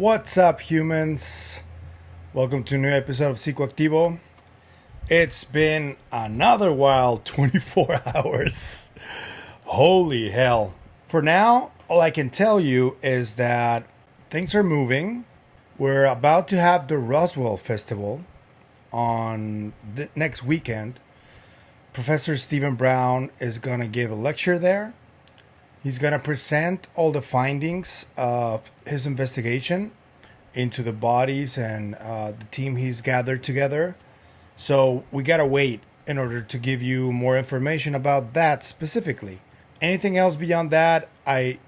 What's up, humans? Welcome to a new episode of Psicoactivo. It's been another wild 24 hours. Holy hell. For now, all I can tell you is that things are moving. We're about to have the Roswell Festival on the next weekend. Professor Stephen Brown is going to give a lecture there. He's going to present all the findings of his investigation into the bodies and the team he's gathered together. So we got to wait in order to give you more information about that specifically. Anything else beyond that, I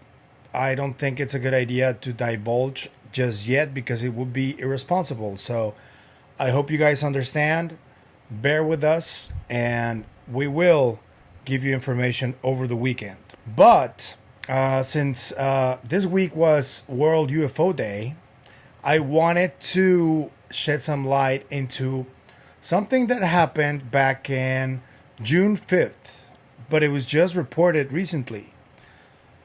don't think it's a good idea to divulge just yet because it would be irresponsible. So I hope you guys understand. Bear with us, and we will give you information over the weekend. But since this week was World UFO Day, I wanted to shed some light into something that happened back in June 5th, but it was just reported recently.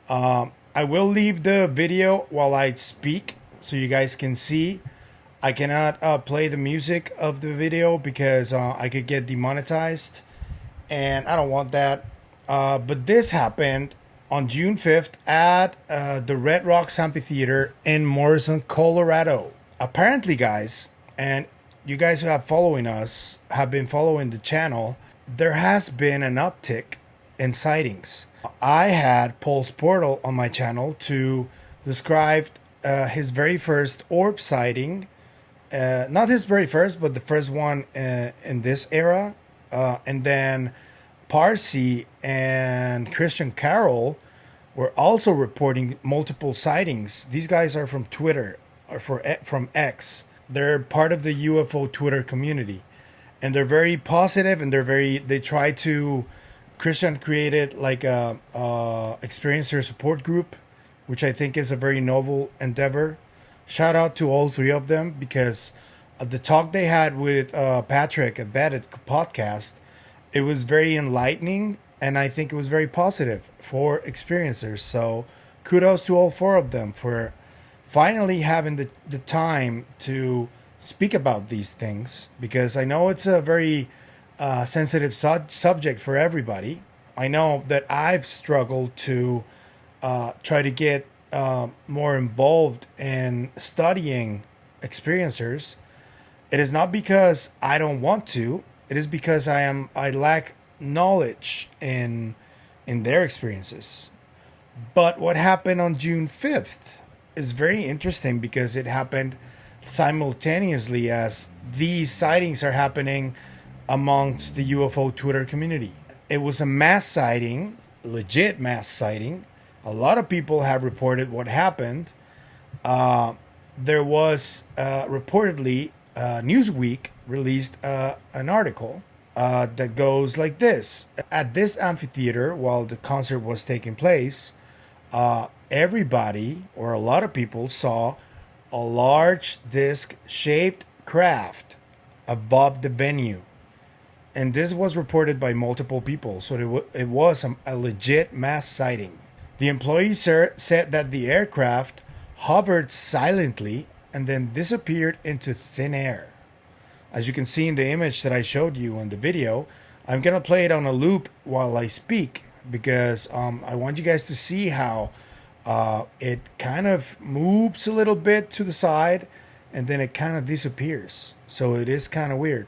I will leave the video while I speak so you guys can see. I cannot play the music of the video because I could get demonetized, and I don't want that. But this happened on June 5th at the Red Rocks Amphitheater in Morrison, Colorado. Apparently, guys, and you guys who have been following the channel, there has been an uptick in sightings. I had Paul's Portal on my channel to describe his very first orb sighting. Not his very first, but the first one in this era. And then Parsi and Christian Carroll were also reporting multiple sightings. These guys are from Twitter, or from X. They're part of the UFO Twitter community. And they're very positive, and they try to... Christian created like a experiencer support group, which I think is a very noble endeavor. Shout out to all three of them, because the talk they had with Patrick at Batted podcast, it was very enlightening, and I think it was very positive for experiencers. So kudos to all four of them for finally having the time to speak about these things, because I know it's a very sensitive subject for everybody. I know that I've struggled to try to get more involved in studying experiencers. It is not because I don't want to. It is because I lack knowledge in their experiences. But what happened on June 5th is very interesting, because it happened simultaneously as these sightings are happening amongst the UFO Twitter community. It was a mass sighting, legit mass sighting. A lot of people have reported what happened. There was reportedly Newsweek released an article that goes like this. At this amphitheater, while the concert was taking place, everybody, or a lot of people, saw a large disc-shaped craft above the venue. And this was reported by multiple people, so it was a legit mass sighting. The employees said that the aircraft hovered silently and then disappeared into thin air. As you can see in the image that I showed you in the video, I'm going to play it on a loop while I speak, because I want you guys to see how it kind of moves a little bit to the side and then it kind of disappears. So it is kind of weird.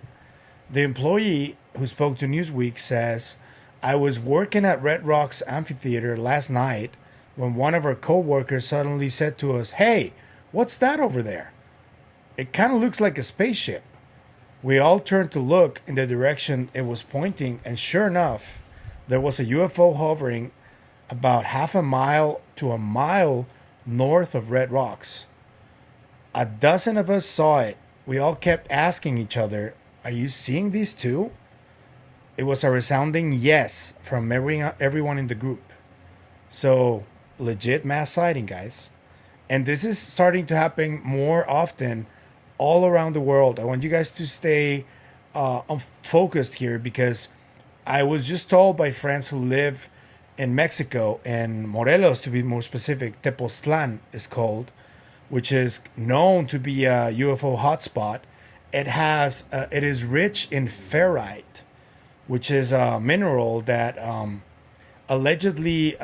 The employee who spoke to Newsweek says, "I was working at Red Rocks Amphitheater last night when one of our co-workers suddenly said to us, 'Hey, what's that over there? It kind of looks like a spaceship.' We all turned to look in the direction it was pointing, and sure enough, there was a UFO hovering about half a mile to a mile north of Red Rocks. A dozen of us saw it. We all kept asking each other, 'Are you seeing these too?' It was a resounding yes from everyone in the group." So, legit mass sighting, guys. And this is starting to happen more often all around the world. I want you guys to stay focused here, because I was just told by friends who live in Mexico, in Morelos to be more specific, Tepoztlan is called, which is known to be a UFO hotspot. It is rich in ferrite, which is a mineral that allegedly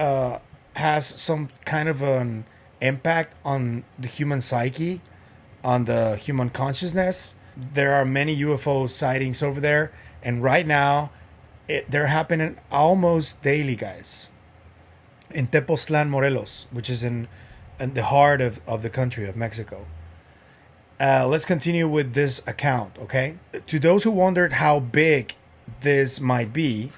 has some kind of an impact on the human psyche, on the human consciousness. There are many UFO sightings over there, and right now they're happening almost daily, guys. In Tepoztlan, Morelos, which is in the heart of the country of Mexico. Let's continue with this account, okay? To those who wondered how big this might be,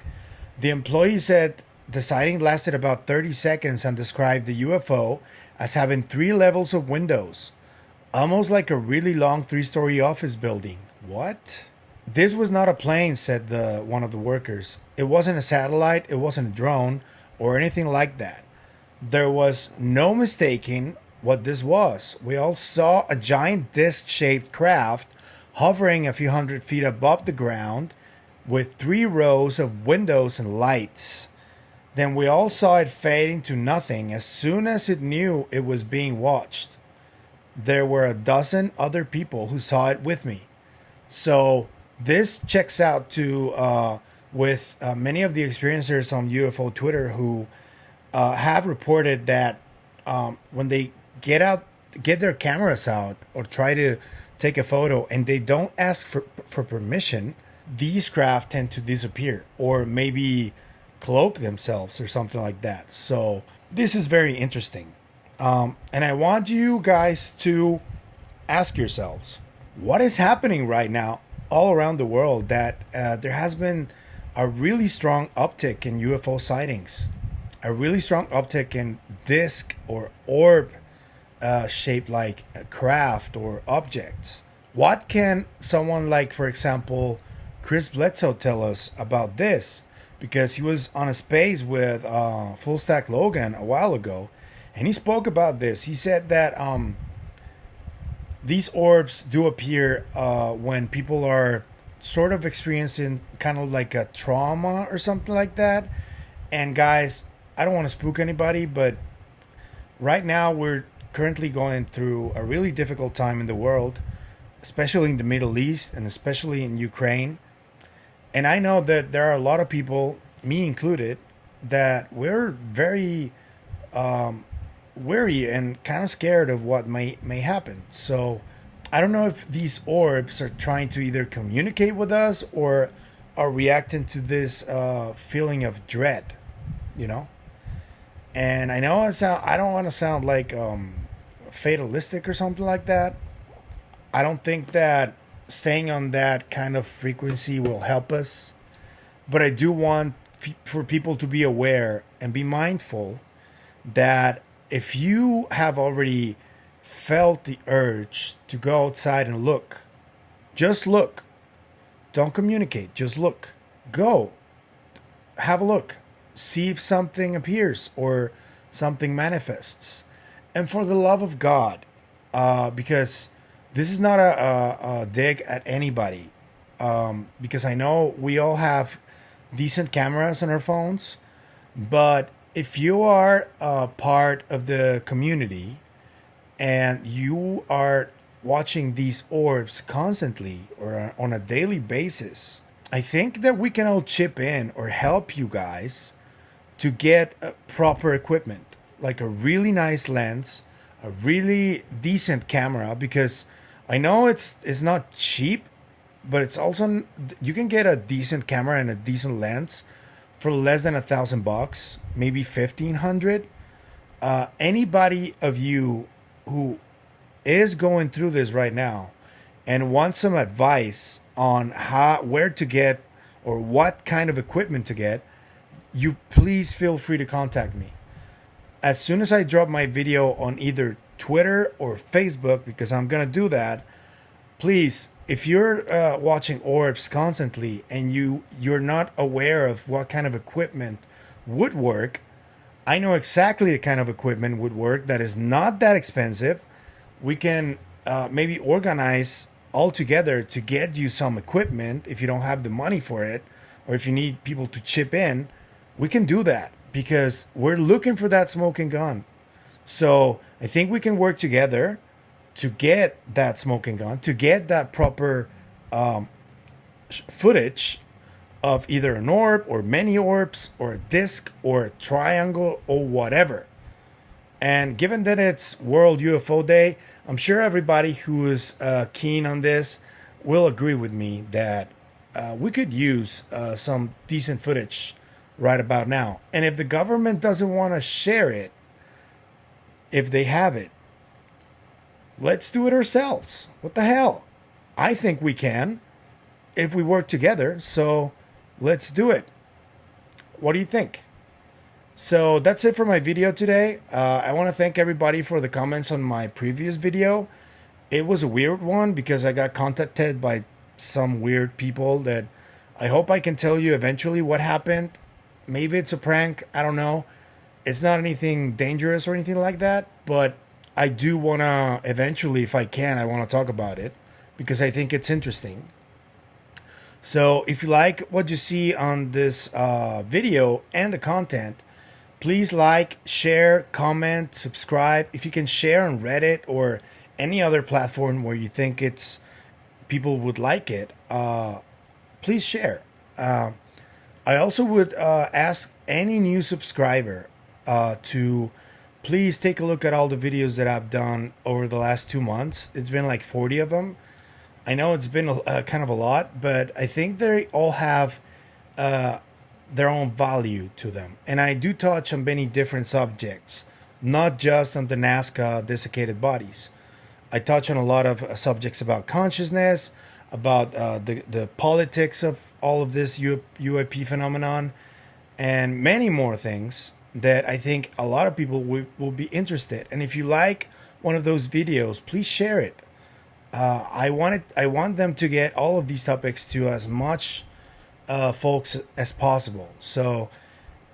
the employee said the sighting lasted about 30 seconds and described the UFO as having 3 levels of windows, almost like a really long 3-story office building. What? This was not a plane, said one of the workers. It wasn't a satellite, it wasn't a drone, or anything like that. There was no mistaking what this was. We all saw a giant disc-shaped craft hovering a few hundred feet above the ground with 3 rows of windows and lights. Then we all saw it fading to nothing as soon as it knew it was being watched. There were a dozen other people who saw it with me. So this checks out to with many of the experiencers on UFO Twitter who have reported that when they get their cameras out or try to take a photo and they don't ask for permission, these craft tend to disappear or maybe cloak themselves or something like that. So this is very interesting. And I want you guys to ask yourselves, what is happening right now all around the world that there has been a really strong uptick in UFO sightings, a really strong uptick in disc or orb shaped like a craft or objects. What can someone like, for example, Chris Bledsoe tell us about this? Because he was on a space with Full Stack Logan a while ago, and he spoke about this. He said that these orbs do appear when people are sort of experiencing kind of like a trauma or something like that. And guys, I don't want to spook anybody, but right now we're currently going through a really difficult time in the world, especially in the Middle East and especially in Ukraine. And I know that there are a lot of people, me included, that we're very wary and kind of scared of what may happen. So I don't know if these orbs are trying to either communicate with us or are reacting to this feeling of dread, you know? And I know I don't want to sound like fatalistic or something like that. I don't think that staying on that kind of frequency will help us. But I do want for people to be aware and be mindful that if you have already felt the urge to go outside and look, just look. Don't communicate, just look. Go. Have a look. See if something appears or something manifests. And for the love of God, because this is not a dig at anybody, because I know we all have decent cameras on our phones, but if you are a part of the community and you are watching these orbs constantly or on a daily basis, I think that we can all chip in or help you guys to get proper equipment, like a really nice lens, a really decent camera, because I know it's not cheap, but it's also, you can get a decent camera and a decent lens for less than $1,000, maybe 1,500. Anybody of you who is going through this right now and wants some advice on where to get or what kind of equipment to get, you please feel free to contact me. As soon as I drop my video on either Twitter or Facebook, because I'm gonna do that, please, if you're watching orbs constantly and you're not aware of what kind of equipment would work, I know exactly the kind of equipment would work that is not that expensive. We can maybe organize all together to get you some equipment if you don't have the money for it, or if you need people to chip in. We can do that because we're looking for that smoking gun. So I think we can work together. to get that smoking gun, to get that proper footage of either an orb or many orbs or a disc or a triangle or whatever. And given that it's World UFO Day, I'm sure everybody who is keen on this will agree with me that we could use some decent footage right about now. And if the government doesn't want to share it, if they have it, let's do it ourselves. What the hell? I think we can if we work together. So let's do it. What do you think? So that's it for my video today. I want to thank everybody for the comments on my previous video. It was a weird one because I got contacted by some weird people that I hope I can tell you eventually what happened. Maybe it's a prank. I don't know. It's not anything dangerous or anything like that, but I do want to eventually, if I can, I want to talk about it because I think it's interesting. So if you like what you see on this video and the content, please like, share, comment, subscribe. If you can share on Reddit or any other platform where you think it's people would like it, please share. I also would ask any new subscriber to please take a look at all the videos that I've done over the last 2 months. It's been like 40 of them. I know it's been kind of a lot, but I think they all have their own value to them. And I do touch on many different subjects, not just on the Nazca desiccated bodies. I touch on a lot of subjects about consciousness, about the politics of all of this UAP phenomenon, and many more things that I think a lot of people will be interested. And if you like one of those videos, please share it. I want them to get all of these topics to as much folks as possible. So,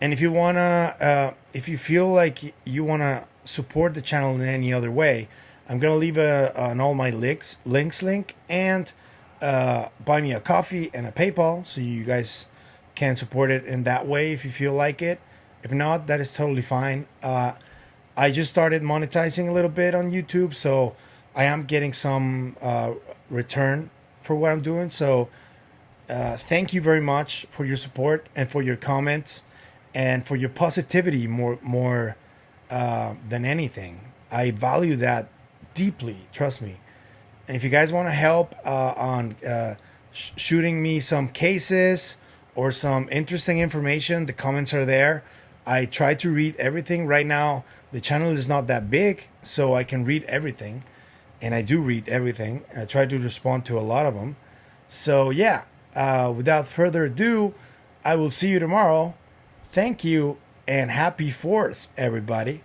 and if you wanna, if you feel like you wanna support the channel in any other way, I'm gonna leave an all my links link and buy me a coffee and a PayPal, so you guys can support it in that way if you feel like it. If not, that is totally fine. I just started monetizing a little bit on YouTube, so I am getting some return for what I'm doing. So thank you very much for your support and for your comments and for your positivity more than anything. I value that deeply, trust me. And if you guys want to help on shooting me some cases or some interesting information, the comments are there. I try to read everything. Right now, the channel is not that big, so I can read everything. And I do read everything. I try to respond to a lot of them. So yeah, without further ado, I will see you tomorrow. Thank you, and happy 4th, everybody.